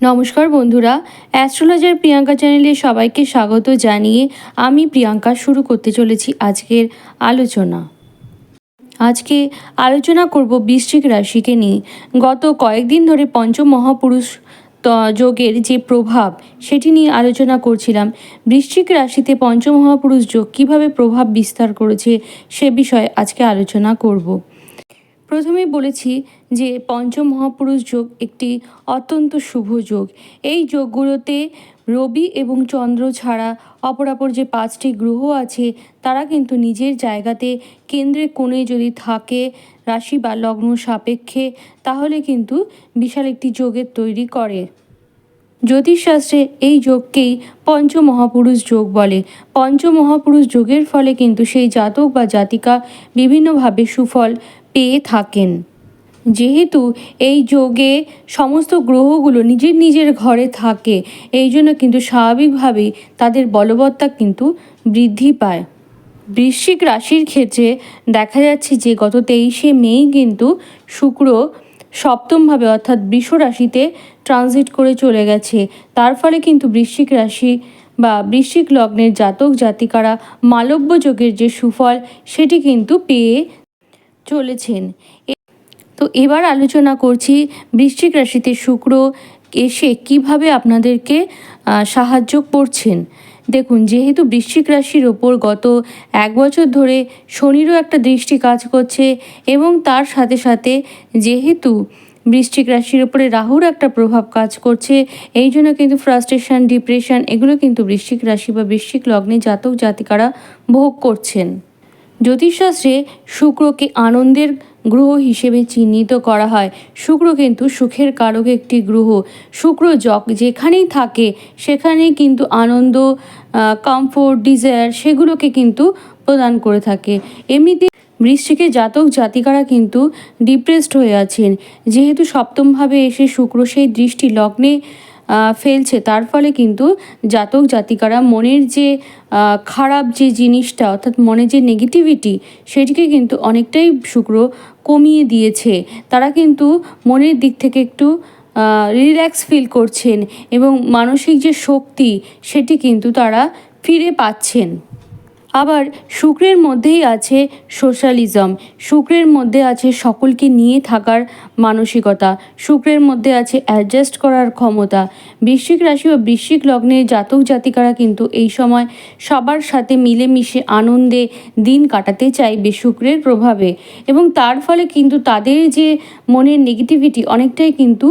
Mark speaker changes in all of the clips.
Speaker 1: নমস্কার বন্ধুরা, অ্যাস্ট্রোলজার প্রিয়াঙ্কা চ্যানেলে সবাইকে স্বাগত জানিয়ে আমি প্রিয়াঙ্কা শুরু করতে চলেছি আজকের আলোচনা। আজকে আলোচনা করব বৃশ্চিক রাশিকে নিয়ে। গত কয়েকদিন ধরে পঞ্চমহাপুরুষ যোগের যে প্রভাব সেটি নিয়ে আলোচনা করছিলাম। বৃশ্চিক রাশিতে পঞ্চমহাপুরুষ যোগ কীভাবে প্রভাব বিস্তার করেছে সে বিষয়ে আজকে আলোচনা করব। প্রথমেই বলেছি যে পঞ্চমহাপুরুষ যোগ একটি অত্যন্ত শুভ যোগ। এই যোগগুলোতে রবি এবং চন্দ্র ছাড়া অপরাপর যে 5টি গ্রহ আছে তারা কিন্তু নিজের জায়গাতে কেন্দ্রে কোণে যদি থাকে রাশি বা লগ্ন সাপেক্ষে, তাহলে কিন্তু বিশাল একটি যোগের তৈরি করে। জ্যোতিষশাস্ত্রে এই যোগকেই পঞ্চমহাপুরুষ যোগ বলে। পঞ্চমহাপুরুষ যোগের ফলে কিন্তু সেই জাতক বা জাতিকা বিভিন্নভাবে সুফল পেয়ে থাকেন। যেহেতু এই যোগে সমস্ত গ্রহগুলো নিজের নিজের ঘরে থাকে, এই জন্য কিন্তু স্বাভাবিকভাবেই তাদের বলবত্তা কিন্তু বৃদ্ধি পায়। বৃশ্চিক রাশির ক্ষেত্রে দেখা যাচ্ছে যে গত 23শে মেই কিন্তু শুক্র সপ্তমভাবে অর্থাৎ বৃষ রাশিতে ট্রানজিট করে চলে গেছে। তার ফলে কিন্তু বৃশ্চিক রাশি বা বৃশ্চিক লগ্নের জাতক জাতিকারা মালব্য যোগের যে সুফল সেটি কিন্তু পেয়ে চলেছেন। তো এবার আলোচনা করছি বৃশ্চিক রাশিতে শুক্র এসে কিভাবে আপনাদেরকে সাহায্য করছেন। দেখুন, যেহেতু বৃশ্চিক রাশির ওপর গত 1 বছর ধরে শনিরও একটা দৃষ্টি কাজ করছে এবং তার সাথে সাথে যেহেতু বৃশ্চিক রাশির ওপরে রাহুর একটা প্রভাব কাজ করছে, এই জন্য কিন্তু ফ্রাস্ট্রেশন, ডিপ্রেশন এগুলো কিন্তু বৃশ্চিক রাশি বা বৃশ্চিক লগ্নে জাতক জাতিকারা ভোগ করছেন। জ্যোতিষশাস্ত্রে শুক্রকে আনন্দের গ্রহ হিসেবে চিহ্নিত করা হয়। শুক্র কিন্তু সুখের কারক একটি গ্রহ। শুক্র যেখানেই থাকে সেখানেই কিন্তু আনন্দ, কমফোর্ট, ডিজায়ার সেগুলোকে কিন্তু প্রদান করে থাকে। এমনিতে বৃশ্চিকে জাতক জাতিকারা কিন্তু ডিপ্রেসড হয়ে আছেন। যেহেতু সপ্তমভাবে এসে শুক্র সেই দৃষ্টি লগ্নে ফেলছে, তার ফলে কিন্তু জাতক জাতিকারা মনের যে খারাপ যে জিনিসটা অর্থাৎ মনে যে নেগেটিভিটি সেটিকে কিন্তু অনেকটাই শুক্র কমিয়ে দিয়েছে। তারা কিন্তু মনের দিক থেকে একটু রিল্যাক্স ফিল করছেন এবং মানসিক যে শক্তি সেটি কিন্তু তারা ফিরে পাচ্ছেন। আবার শুক্রের মধ্যেই আছে সোশ্যালিজম, শুক্রের মধ্যে আছে সকলকে নিয়ে থাকার মানসিকতা, শুক্রের মধ্যে আছে অ্যাডজাস্ট করার ক্ষমতা। বৃশ্চিক রাশি ও বৃশ্চিক লগ্নের জাতক জাতিকারা কিন্তু এই সময় সবার সাথে মিলেমিশে আনন্দে দিন কাটাতে চাইবে শুক্রের প্রভাবে, এবং তার ফলে কিন্তু তাদের যে মনের নেগেটিভিটি অনেকটাই কিন্তু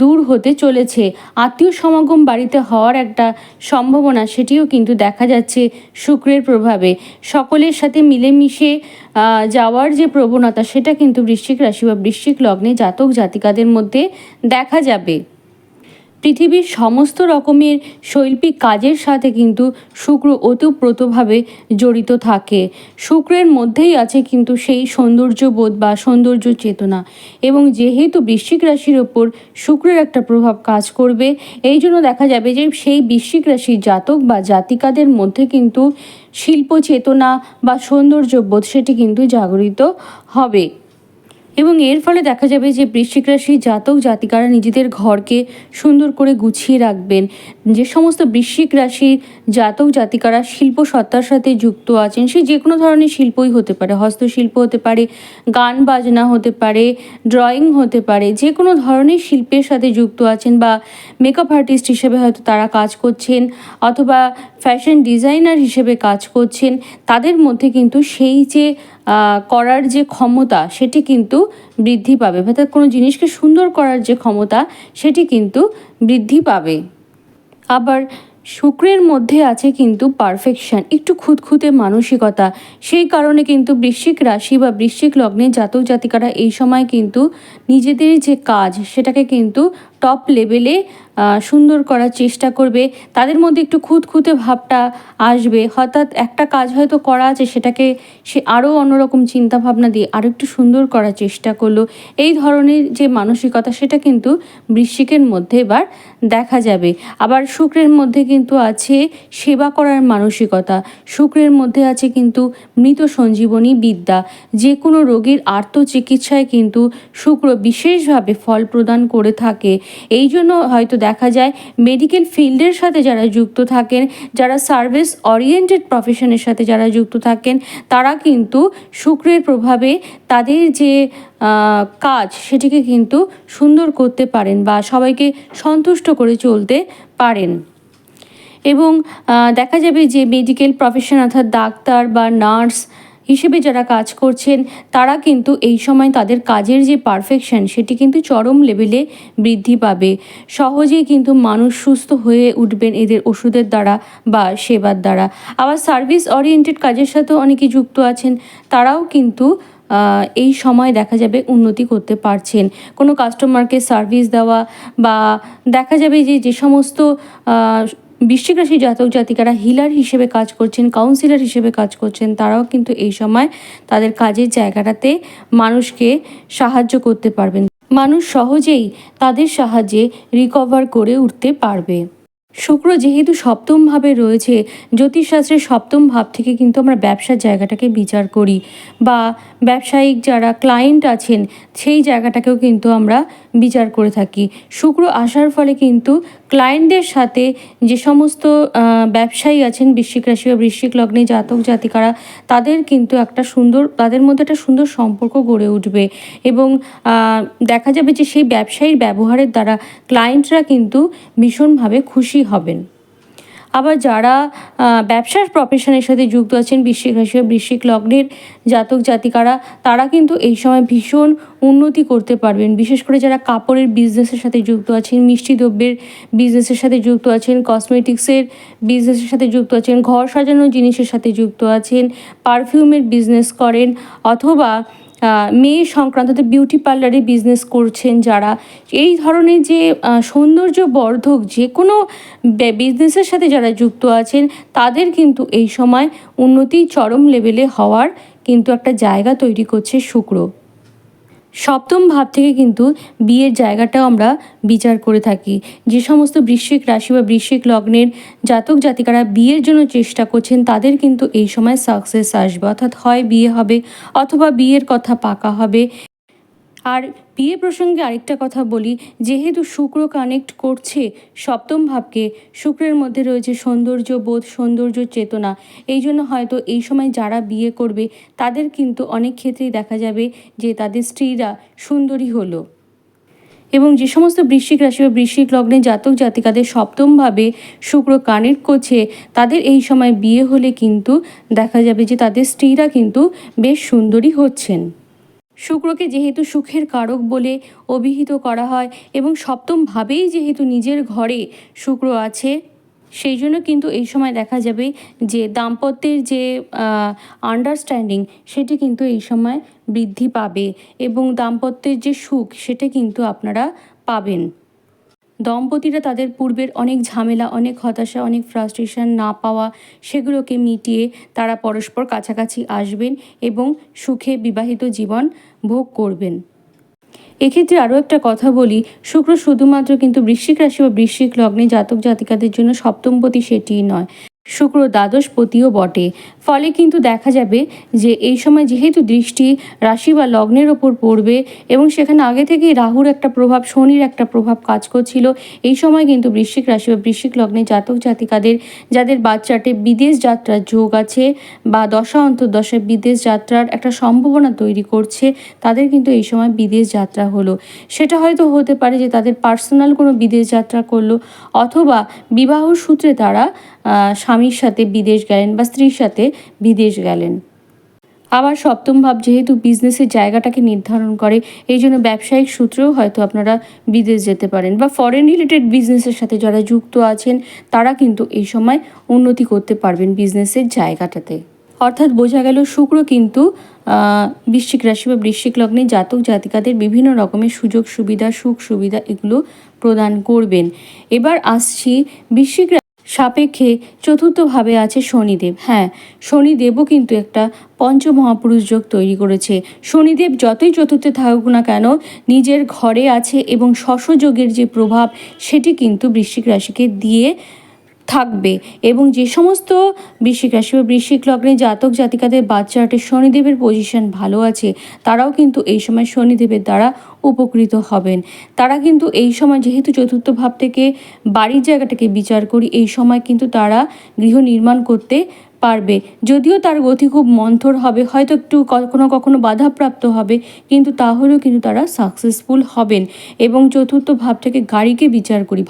Speaker 1: দূর হতে চলেছে। আত্মীয় সমাগম বাড়িতে হওয়ার একটা সম্ভাবনা সেটিও কিন্তু দেখা যাচ্ছে শুক্রের প্রভাবে। সকলের সাথে মিলেমিশে যাওয়ার যে প্রবণতা সেটা কিন্তু বৃশ্চিক রাশি বা বৃশ্চিক লগ্নে জাতক জাতিকাদের মধ্যে দেখা যাবে। পৃথিবীর সমস্ত রকমের শৈল্পিক কাজের সাথে কিন্তু শুক্র ওতপ্রোতভাবে জড়িত থাকে। শুক্রের মধ্যেই আছে কিন্তু সেই সৌন্দর্যবোধ বা সৌন্দর্য চেতনা, এবং যেহেতু বৃশ্চিক রাশির ওপর শুক্রের একটা প্রভাব কাজ করবে, এই জন্য দেখা যাবে যে সেই বৃশ্চিক রাশির জাতক বা জাতিকাদের মধ্যে কিন্তু শিল্প চেতনা বা সৌন্দর্যবোধ সেটি কিন্তু জাগরিত হবে। এবং এর ফলে দেখা যাবে যে বৃশ্চিক রাশির জাতক জাতিকারা নিজেদের ঘরকে সুন্দর করে গুছিয়ে রাখবেন। যে সমস্ত বৃশ্চিক রাশির জাতক জাতিকারা শিল্প সত্তার সাথে যুক্ত আছেন, সে যে কোনো ধরনের শিল্পই হতে পারে, হস্তশিল্প হতে পারে, গান বাজনা হতে পারে, ড্রয়িং হতে পারে, যে কোনো ধরনের শিল্পের সাথে যুক্ত আছেন, বা মেকআপ আর্টিস্ট হিসেবে হয়তো তারা কাজ করছেন, অথবা ফ্যাশন ডিজাইনার হিসেবে কাজ করছেন, তাদের মধ্যে কিন্তু সেই যে করার যে ক্ষমতা সেটি কিন্তু বৃদ্ধি পাবে, অর্থাৎ কোনো জিনিসকে সুন্দর করার যে ক্ষমতা সেটি কিন্তু বৃদ্ধি পাবে। আবার শুক্রের মধ্যে আছে কিন্তু পারফেকশন, একটু খুঁতখুঁতে মানসিকতা। সেই কারণে কিন্তু বৃশ্চিক রাশি বা বৃশ্চিক লগ্নে জাতক জাতিকারা এই সময় কিন্তু নিজেদের যে কাজ সেটাকে কিন্তু টপ লেভেলে সুন্দর করার চেষ্টা করবে। তাদের মধ্যে একটু খুঁতখুঁতে ভাবটা আসবে, হঠাৎ একটা কাজ হয়তো করা আছে সেটাকে সে আরও অন্যরকম চিন্তাভাবনা দিয়ে আরও একটু সুন্দর করার চেষ্টা করলো। এই ধরনের যে মানসিকতা সেটা কিন্তু বৃশ্চিকের মধ্যে এবার দেখা যাবে। আবার শুক্রের মধ্যে কিন্তু আছে সেবা করার মানসিকতা, শুক্রের মধ্যে আছে কিন্তু মৃত সঞ্জীবনী বিদ্যা। যে কোনো রোগীর আর্তচিকিৎসায় কিন্তু শুক্র বিশেষভাবে ফল প্রদান করে থাকে। এই জন্য হয়তো দেখা যায় মেডিকেল ফিল্ডের সাথে যারা যুক্ত থাকেন, যারা সার্ভিস ওরিয়েন্টেড প্রফেশনের সাথে যারা যুক্ত থাকেন, তারা কিন্তু শুক্রের প্রভাবে তাদের যে কাজ সেটিকে কিন্তু সুন্দর করতে পারেন বা সবাইকে সন্তুষ্ট করে চলতে পারেন। এবং দেখা যাবে যে মেডিকেল প্রফেশন অর্থাৎ ডাক্তার বা নার্স হিসেবে যারা কাজ করছেন তারা কিন্তু এই সময় তাদের কাজের যে পারফেকশন সেটি কিন্তু চরম লেভেলে বৃদ্ধি পাবে। সহজেই কিন্তু মানুষ সুস্থ হয়ে উঠবেন এদের ওষুধের দ্বারা বা সেবার দ্বারা। আবার সার্ভিস ওরিয়েন্টেড কাজের সাথেও অনেকে যুক্ত আছেন, তারাও কিন্তু এই সময় দেখা যাবে উন্নতি করতে পারছেন। কোনো কাস্টমারকে সার্ভিস দেওয়া বা দেখা যাবে যে সমস্ত বৃশ্চিক রাশি জাতক জাতিকারা হিলার হিসেবে কাজ করছেন, কাউন্সিলর হিসেবে কাজ করছেন, তারাও কিন্তু এই সময় তাদের কাজের জায়গাটাতে মানুষকে সাহায্য করতে পারবেন। মানুষ সহজেই তাদের সাহায্যে রিকভার করে উঠতে পারবে। শুক্র যেহেতু সপ্তমভাবে রয়েছে, জ্যোতিষশাস্ত্রের সপ্তম ভাব থেকে কিন্তু আমরা ব্যবসার জায়গাটাকে বিচার করি বা ব্যবসায়িক যারা ক্লায়েন্ট আছেন সেই জায়গাটাকেও কিন্তু আমরা বিচার করে থাকি। শুক্র আসার ফলে কিন্তু ক্লায়েন্টদের সাথে যে সমস্ত ব্যবসায়ী আছেন বৃশ্চিক রাশি বা বৃশ্চিক লগ্নে জাতক জাতিকারা, তাদের কিন্তু তাদের মধ্যে একটা সুন্দর সম্পর্ক গড়ে উঠবে এবং দেখা যাবে যে সেই ব্যবসায়ীর ব্যবহারের দ্বারা ক্লায়েন্টরা কিন্তু ভীষণভাবে খুশি হবেন। আবার যারা ব্যবসার প্রফেশনের সাথে যুক্ত আছেন বৃশ্চিক রাশি বা বৃশ্চিক লগ্নের জাতক জাতিকারা, তারা কিন্তু এই সময় ভীষণ উন্নতি করতে পারবেন। বিশেষ করে যারা কাপড়ের বিজনেসের সাথে যুক্ত আছেন, মিষ্টি দ্রব্যের বিজনেসের সাথে যুক্ত আছেন, কসমেটিক্সের বিজনেসের সাথে যুক্ত আছেন, ঘর সাজানোর জিনিসের সাথে যুক্ত আছেন, পারফিউমের বিজনেস করেন, অথবা মেয়ে সংক্রান্ত বিউটি পার্লারে বিজনেস করছেন যারা, এই ধরনের যে সৌন্দর্যবর্ধক যে কোনো বিজনেসের সাথে যারা যুক্ত আছেন তাদের কিন্তু এই সময় উন্নতি চরম লেভেলে হওয়ার কিন্তু একটা জায়গা তৈরি করছে শুক্র। সপ্তম ভাব থেকে কিন্তু বিয়ের জায়গাটাও আমরা বিচার করে থাকি। যে সমস্ত বৃশ্চিক রাশি বা বৃশ্চিক লগ্নের জাতক জাতিকারা বিয়ের জন্য চেষ্টা করছেন তাদের কিন্তু এই সময় সাকসেস আসবে, অর্থাৎ হয় বিয়ে হবে অথবা বিয়ের কথা পাকা হবে। আর বিয়ে প্রসঙ্গে আরেকটা কথা বলি, যেহেতু শুক্র কানেক্ট করছে সপ্তম ভাবকে, শুক্রের মধ্যে রয়েছে সৌন্দর্য বোধ, সৌন্দর্য চেতনা, এই জন্য হয়তো এই সময় যারা বিয়ে করবে তাদের কিন্তু অনেক ক্ষেত্রেই দেখা যাবে যে তাদের স্ত্রীরা সুন্দরী হলো। এবং যে সমস্ত বৃশ্চিক রাশি বা বৃশ্চিক লগ্নে জাতক জাতিকাদের সপ্তমভাবে শুক্র কানেক্ট করছে, তাদের এই সময় বিয়ে হলে কিন্তু দেখা যাবে যে তাদের স্ত্রীরা কিন্তু বেশ সুন্দরী হচ্ছেন। শুক্রকে যেহেতু সুখের কারক বলে অভিহিত করা হয় এবং সপ্তমভাবেই যেহেতু নিজের ঘরে শুক্র আছে, সেই জন্য কিন্তু এই সময় দেখা যাবে যে দাম্পত্যের যে আন্ডারস্ট্যান্ডিং সেটি কিন্তু এই সময় বৃদ্ধি পাবে এবং দাম্পত্যের যে সুখ সেটা কিন্তু আপনারা পাবেন। দম্পতিরা তাদের পূর্বের অনেক ঝামেলা, অনেক হতাশা, অনেক ফ্রাস্ট্রেশন না পাওয়া সেগুলোকে মিটিয়ে তারা পরস্পর কাছাকাছি আসবেন এবং সুখে বিবাহিত জীবন ভোগ করবেন। এক্ষেত্রে আরও একটা কথা বলি, শুক্র শুধুমাত্র কিন্তু বৃশ্চিক রাশি বা বৃশ্চিক লগ্নে জাতক জাতিকাদের জন্য সপ্তমপতি সেটিই নয়, শুক্র দ্বাদশপতিও বটে। ফলে কিন্তু দেখা যাবে যে এই সময় যেহেতু দৃষ্টি রাশি বা লগ্নের ওপর পড়বে এবং সেখানে আগে থেকেই রাহুর একটা প্রভাব, শনির একটা প্রভাব কাজ করছিল, এই সময় কিন্তু বৃশ্চিক রাশি বা বৃশ্চিক লগ্নে জাতক জাতিকাদের যাদের বাচ্চাটে বিদেশ যাত্রার যোগ আছে বা দশা অন্তর্দশায় বিদেশ যাত্রার একটা সম্ভাবনা তৈরি করছে, তাদের কিন্তু এই সময় বিদেশ যাত্রা হলো। সেটা হয়তো হতে পারে যে তাদের পার্সোনাল কোনো বিদেশ যাত্রা করলো, অথবা বিবাহ সূত্রে তারা স্বামীর সাথে বিদেশ গেলেন বা স্ত্রীর সাথে বিদেশ গেলেন। আবার সপ্তম ভাব যেহেতু বিজনেসের জায়গাটাকে নির্ধারণ করে, এই জন্য ব্যবসায়িক সূত্রেও হয়তো আপনারা বিদেশ যেতে পারেন বা ফরেন রিলেটেড বিজনেসের সাথে যারা যুক্ত আছেন তারা কিন্তু এই সময় উন্নতি করতে পারবেন বিজনেসের জায়গাটাতে। অর্থাৎ বোঝা গেল শুক্র কিন্তু বৃশ্চিক রাশি বা বৃশ্চিক লগ্নে জাতক জাতিকাদের বিভিন্ন রকমের সুযোগ সুবিধা, সুখ সুবিধা এগুলো প্রদান করবেন। এবার আসছি বৃশ্চিক সাপেক্ষে চতুর্থভাবে আছে শনিদেব। হ্যাঁ, শনিদেবও কিন্তু একটা পঞ্চমহাপুরুষ যোগ তৈরি করেছে। শনিদেব যতই চতুর্থে থাকুক না কেন নিজের ঘরে আছে এবং শশযোগের যে প্রভাব সেটি কিন্তু বৃশ্চিক রাশিকে দিয়ে থাকবে। এবং যে সমস্ত বৃশ্চিক রাশি বা বৃশ্চিক লগ্নে জাতক জাতিকাদের বাচ্চাটে শনিদেবের পজিশন ভালো আছে, তারাও কিন্তু এই সময় শনিদেবের দ্বারা উপকৃত হবেন। তারা কিন্তু এই সময়, যেহেতু চতুর্থ ভাব থেকে বাড়ির জায়গাটাকে বিচার করি, এই সময় কিন্তু তারা গৃহ নির্মাণ করতে পারবে। যদিও তার গতি খুব মন্থর হবে, হয়তো একটু কখনো কখনো বাধাপ্রাপ্ত হবে, কিন্তু তাহলেও কিন্তু তারা সাকসেসফুল হবেন। এবং চতুর্থ ভাব থেকে গাড়িকে বিচার করি,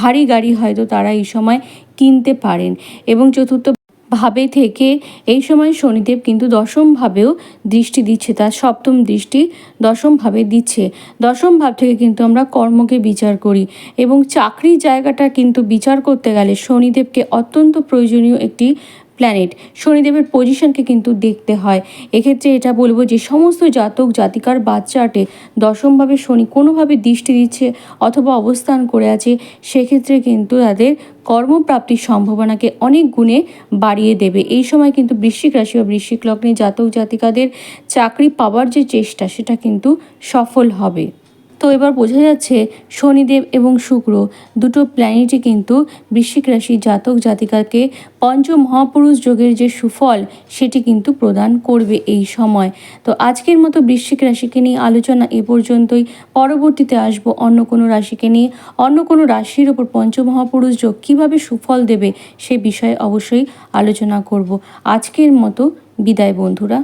Speaker 1: ভারী গাড়ি হয়তো তারা এই সময় কিনতে পারেন। এবং চতুর্থ ভাবে থেকে এই সময় শনিদেব কিন্তু দশম ভাবেও দৃষ্টি দিচ্ছে, তার সপ্তম দৃষ্টি দশম ভাবে দিচ্ছে। দশম ভাব থেকে কিন্তু আমরা কর্মকে বিচার করি, এবং চাকরির জায়গাটা কিন্তু বিচার করতে গেলে শনিদেবকে অত্যন্ত প্রয়োজনীয় একটি প্ল্যানেট, শনিদেবের পজিশনকে কিন্তু দেখতে হয়। এক্ষেত্রে এটা বলবো যে সমস্ত জাতক জাতিকার বাচ্চাটে দশমভাবে শনি কোনোভাবে দৃষ্টি দিচ্ছে অথবা অবস্থান করে আছে, সেক্ষেত্রে কিন্তু তাদের কর্মপ্রাপ্তির সম্ভাবনাকে অনেক গুণে বাড়িয়ে দেবে। এই সময় কিন্তু বৃশ্চিক রাশি বা বৃশ্চিক লগ্নে জাতক জাতিকাদের চাকরি পাওয়ার যে চেষ্টা, সেটা কিন্তু সফল হবে। তো এবার বোঝা যাচ্ছে শনিদেব এবং শুক্র দুটো প্ল্যানেটই কিন্তু বৃশ্চিক রাশির জাতক জাতিকাকে পঞ্চ মহাপুরুষ যোগের যে সুফল, সেটি কিন্তু প্রদান করবে এই সময়। তো আজকের মতো বৃশ্চিক রাশিকে নিয়ে আলোচনা এ পর্যন্তই। পরবর্তীতে আসবো অন্য কোনো রাশিকে নিয়ে, অন্য কোনো রাশির ওপর পঞ্চমহাপুরুষ যোগ কীভাবে সুফল দেবে সে বিষয়ে অবশ্যই আলোচনা করব। আজকের মতো বিদায় বন্ধুরা।